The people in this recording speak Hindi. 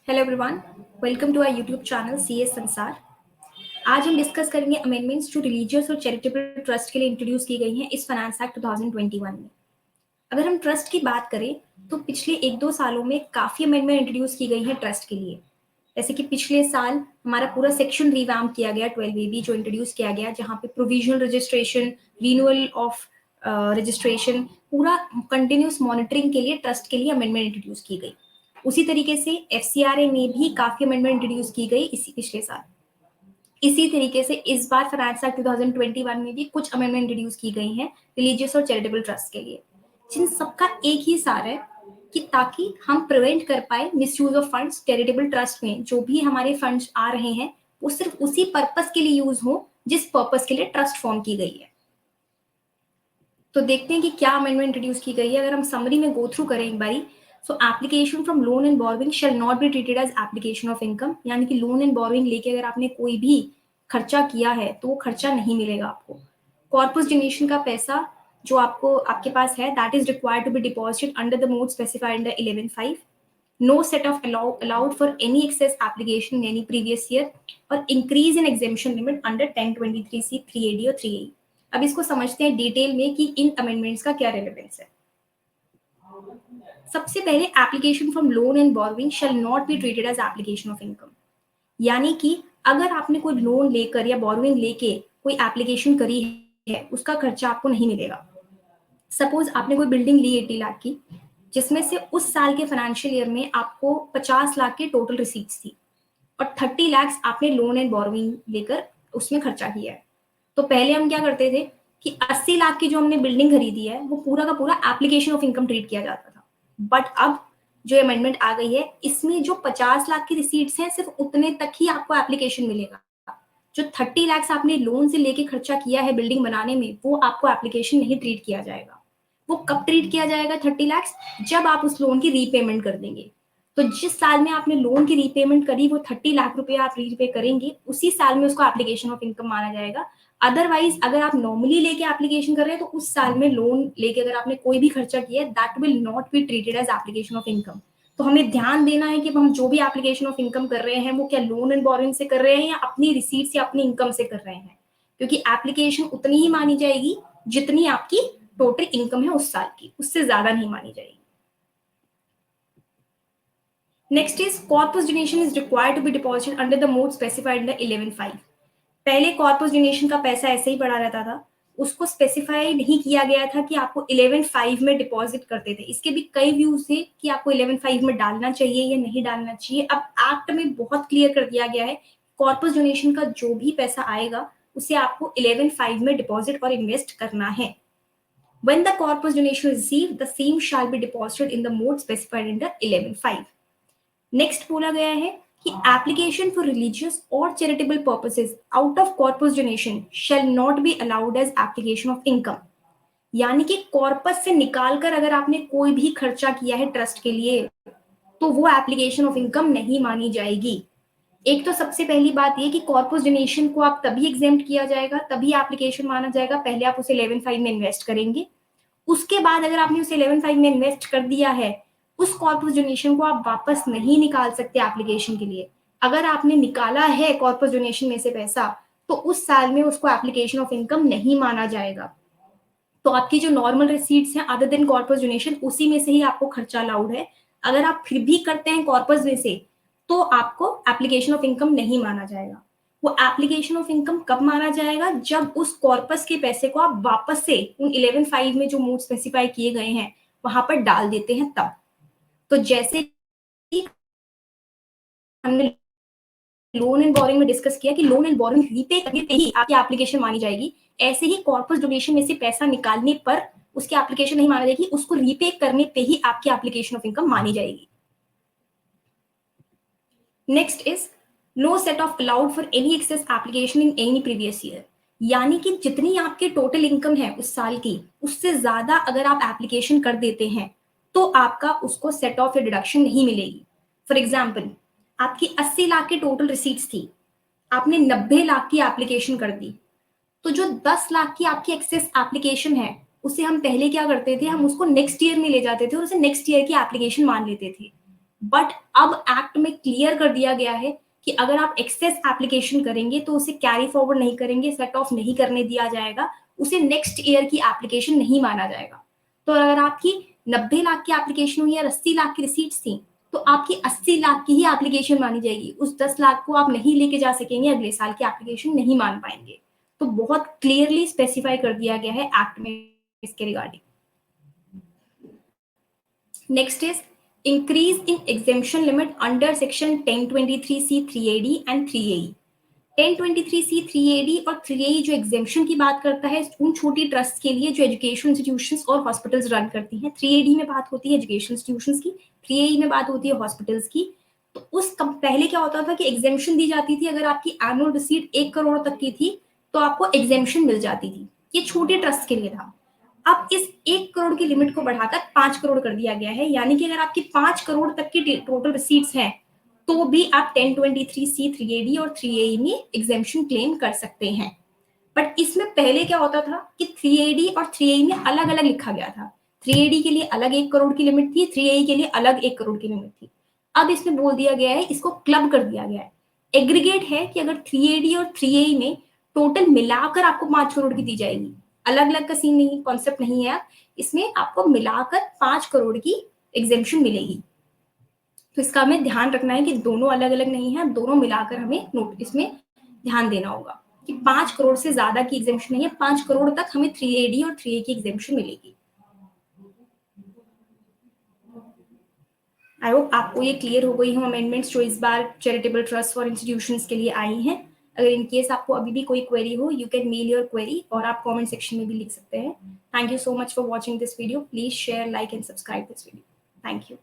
Hello everyone, welcome to our YouTube channel CS Sansar. आज हम डिस्कस करेंगे अमेंडमेंट्स जो रिलीजियस और चैरिटेबल ट्रस्ट के लिए इंट्रोड्यूस की गई हैं इस फाइनेंस एक्ट 2021 में। अगर हम ट्रस्ट की बात करें तो पिछले 1-2 सालों में काफ़ी अमेंडमेंट इंट्रोड्यूस की गई हैं ट्रस्ट के लिए। जैसे कि पिछले साल हमारा पूरा सेक्शन रिवैम्प किया गया 12AB जो इंट्रोड्यूस किया गया, जहाँ पे provisional registration, renewal of registration, पूरा कंटिन्यूस मॉनिटरिंग के लिए ट्रस्ट के लिए अमेंडमेंट इंट्रोड्यूस की गई। उसी तरीके से एफसीआरए में भी काफी अमेंडमेंट इंट्रोड्यूस की गई इसी पिछले साल। इसी तरीके से इस बार फाइनेंस एक्ट 2021 में भी कुछ अमेंडमेंट इंट्रोड्यूस की गई हैं रिलीजियस और चैरिटेबल ट्रस्ट के लिए, जिन सबका एक ही सार है कि ताकि हम प्रिवेंट कर पाए misuse of funds. Charitable trust में जो भी हमारे फंड्स आ रहे हैं वो सिर्फ उसी पर्पस के लिए यूज हो जिस पर्पस के लिए ट्रस्ट फॉर्म की गई है। तो देखते हैं कि क्या अमेंडमेंट इंट्रोड्यूस की गई है। अगर हम समरी में गो थ्रू करें एक बारी, so application from loan and borrowing shall not be treated as application of income, यानी कि लोन एंड बोरोइंग लेके अगर आपने कोई भी खर्चा किया है तो वो खर्चा नहीं मिलेगा आपको। कॉर्पस डोनेशन का पैसा जो आपको आपके पास है that is required to be deposited under the mode specified under 11(5). No set of allowed for any excess application in any previous year और increase in exemption limit under 1023C 3AD और 3AE। अब इसको समझते हैं डिटेल में कि इन अमेंडमेंट्स का क्या रेलेवेंस है। सबसे पहले application from loan and borrowing shall not be treated as application of income, यानी कि अगर आपने कोई लोन लेकर या बोरोइंग लेके कोई एप्लीकेशन करी है उसका खर्चा आपको नहीं मिलेगा। सपोज आपने कोई बिल्डिंग ली 80 लाख की, जिसमें से उस साल के फाइनेंशियल ईयर में आपको 50 लाख की टोटल रिसीट्स थी और 30 लाख आपने लोन एंड बोरोइंग लेकर उसमें खर्चा किया है। तो पहले हम क्या करते थे कि 80 लाख की जो हमने बिल्डिंग खरीदी है वो पूरा का पूरा एप्लीकेशन ऑफ इनकम ट्रीट किया जाता था। बट अब जो अमेंडमेंट आ गई है इसमें जो 50 लाख की रिसीट्स हैं सिर्फ उतने तक ही आपको एप्लीकेशन मिलेगा। जो 30 लाख आपने लोन से लेके खर्चा किया है बिल्डिंग बनाने में वो आपको एप्लीकेशन नहीं ट्रीट किया जाएगा। वो कब ट्रीट किया जाएगा 30 लाख? जब आप उस लोन की रीपेमेंट कर देंगे। तो जिस साल में आपने लोन की रीपेमेंट करी वो 30 लाख रुपए आप रीपे करेंगे, उसी साल में उसको एप्लीकेशन ऑफ इनकम माना जाएगा। अदरवाइज अगर आप नॉर्मली लेके एप्लीकेशन कर रहे हैं तो उस साल में लोन लेके अगर आपने कोई भी खर्चा किया है that will not be treated as application of income. तो हमें ध्यान देना है कि हम जो भी एप्लीकेशन ऑफ इनकम कर रहे हैं वो क्या लोन एंड बोरोइंग से कर रहे हैं या अपनी रिसीट्स या अपनी इनकम से कर रहे हैं, क्योंकि एप्लीकेशन उतनी ही मानी जाएगी जितनी आपकी टोटल इनकम है उस साल की, उससे ज्यादा नहीं मानी जाएगी। Next is corpus donation is required to be deposited under the mode specified under 11(5). पहले कॉर्पस डोनेशन का पैसा ऐसे ही पड़ा रहता था, उसको स्पेसिफाई नहीं किया गया था कि आपको 11(5) में डिपॉजिट करते थे। इसके भी कई व्यूज थे कि आपको 11(5) में डालना चाहिए या नहीं डालना चाहिए। अब एक्ट में बहुत क्लियर कर दिया गया है कॉर्पस डोनेशन का जो भी पैसा आएगा उसे आपको 11(5) में डिपॉजिट और इन्वेस्ट करना है। When the corpus donation is received, the same shall be deposited in the mode specified under 11(5). Next बोला गया है कि application for religious or charitable purposes out of corpus donation shall not be allowed as application of income, यानी कि कॉर्पस से निकालकर अगर आपने कोई भी खर्चा किया है ट्रस्ट के लिए तो वो एप्लीकेशन ऑफ इनकम नहीं मानी जाएगी। एक तो सबसे पहली बात ये कि कॉर्पस डोनेशन को आप तभी एग्जेम्प्ट किया जाएगा, तभी एप्लीकेशन माना जाएगा, पहले आप उसे 11(5) में इन्वेस्ट करेंगे। उसके बाद अगर आपने उसे 11(5) में इन्वेस्ट कर दिया है उस कॉर्पस डोनेशन को आप वापस नहीं निकाल सकते एप्लीकेशन के लिए। अगर आपने निकाला है कॉर्पस डोनेशन में से पैसा तो उस साल में उसको एप्लीकेशन ऑफ इनकम नहीं माना जाएगा। तो आपकी जो नॉर्मल रिसीट्स हैं अदर देन कॉर्पस डोनेशन उसी में से ही आपको खर्चा अलाउड है। अगर आप फिर भी करते हैं कॉर्पस में से तो आपको एप्लीकेशन ऑफ इनकम नहीं माना जाएगा। वो एप्लीकेशन ऑफ इनकम कब माना जाएगा? जब उस कॉर्पस के पैसे को आप वापस से उन 11(5) में जो मोड स्पेसिफाई किए गए हैं वहां पर डाल देते हैं तब। तो जैसे हमने लोन एंड बोरिंग में डिस्कस किया कि लोन एंड बोरिंग रीपे करने पे ही आपकी एप्लीकेशन मानी जाएगी, ऐसे ही कॉर्पस डोनेशन में से पैसा निकालने पर उसकी एप्लीकेशन नहीं मानी जाएगी, उसको रीपे करने पे ही आपकी एप्लीकेशन ऑफ इनकम मानी जाएगी। Next is no set off allowed for any excess application in any previous year, यानी कि जितनी आपके टोटल इनकम है उस साल की उससे ज्यादा अगर आप एप्लीकेशन कर देते हैं तो आपका उसको सेट ऑफ या डिडक्शन नहीं मिलेगी। फॉर एग्जाम्पल आपकी 80 लाख की टोटल रिसीट्स थी, आपने 90 लाख की एप्लीकेशन कर दी, तो जो 10 लाख की आपकी एक्सेस एप्लीकेशन है उसे हम पहले क्या करते थे, हम उसको नेक्स्ट ईयर में ले जाते थे और उसे नेक्स्ट ईयर की एप्लीकेशन मान लेते थे। बट अब एक्ट में क्लियर कर दिया गया है कि अगर आप एक्सेस एप्लीकेशन करेंगे तो उसे कैरी फॉरवर्ड नहीं करेंगे, सेट ऑफ नहीं करने दिया जाएगा, उसे नेक्स्ट ईयर की एप्लीकेशन नहीं माना जाएगा। तो अगर आपकी 90 लाख की एप्लीकेशन हुई या 80 लाख की रिसीट्स थी, तो आपकी 80 लाख की ही एप्लीकेशन मानी जाएगी। उस 10 लाख को आप नहीं लेके जा सकेंगे, अगले साल की एप्लीकेशन नहीं मान पाएंगे। तो बहुत क्लियरली स्पेसिफाई कर दिया गया है एक्ट में इसके regarding. Next is increase in exemption limit under section 1023C 3AD and 3AE। 1023C 3AD और 3AE जो एग्जेम्पशन की बात करता है उन छोटी ट्रस्ट के लिए जो एजुकेशन इंस्टीट्यूशंस और हॉस्पिटल्स रन करती हैं। 3AD में बात होती है एजुकेशन इंस्टीट्यूशंस की, 3AE में बात होती है हॉस्पिटल्स की। तो पहले क्या होता था कि एग्जेम्पशन दी जाती थी, अगर आपकी एनुअल रिसीट 1 करोड़ तक की थी तो आपको एग्जेम्पशन मिल जाती थी। ये छोटे ट्रस्ट के लिए था। अब इस 1 करोड़ की लिमिट को बढ़ाकर 5 करोड़ कर दिया गया है, यानी कि अगर आपकी 5 करोड़ तक की टोटल रिसीट्स हैं तो भी आप 1023C 3AD और 3AE में एग्जेम्पशन क्लेम कर सकते हैं। बट इसमें पहले क्या होता था कि 3AD और 3AE में अलग अलग लिखा गया था। 3AD के लिए अलग 1 करोड़ की लिमिट थी, 3AE के लिए अलग 1 करोड़ की लिमिट थी। अब इसमें बोल दिया गया है, इसको क्लब कर दिया गया है। एग्रीगेट है कि अगर 3AD और 3AE में टोटल मिलाकर आपको 5 करोड़ की दी जाएगी, अलग अलग का सीन नहीं, कॉन्सेप्ट नहीं है। इसमें आपको मिलाकर 5 करोड़ की एग्जेम्पशन मिलेगी। तो इसका हमें ध्यान रखना है कि दोनों अलग अलग नहीं है, दोनों मिलाकर हमें नोट इसमें ध्यान देना होगा कि 5 करोड़ से ज्यादा की एग्जेम्पशन नहीं है, 5 करोड़ तक हमें 3AD और 3A की एग्जेम्पशन मिलेगी। आई होप आपको ये क्लियर हो गई हो अमेंडमेंट्स जो इस बार चैरिटेबल ट्रस्ट और इंस्टीट्यूशंस के लिए आई हैं। अगर इन केस आपको अभी भी कोई क्वेरी हो, you can mail your query और आप कमेंट सेक्शन में भी लिख सकते हैं। Thank you so much for watching this video. Please share, like and subscribe this video. Thank you.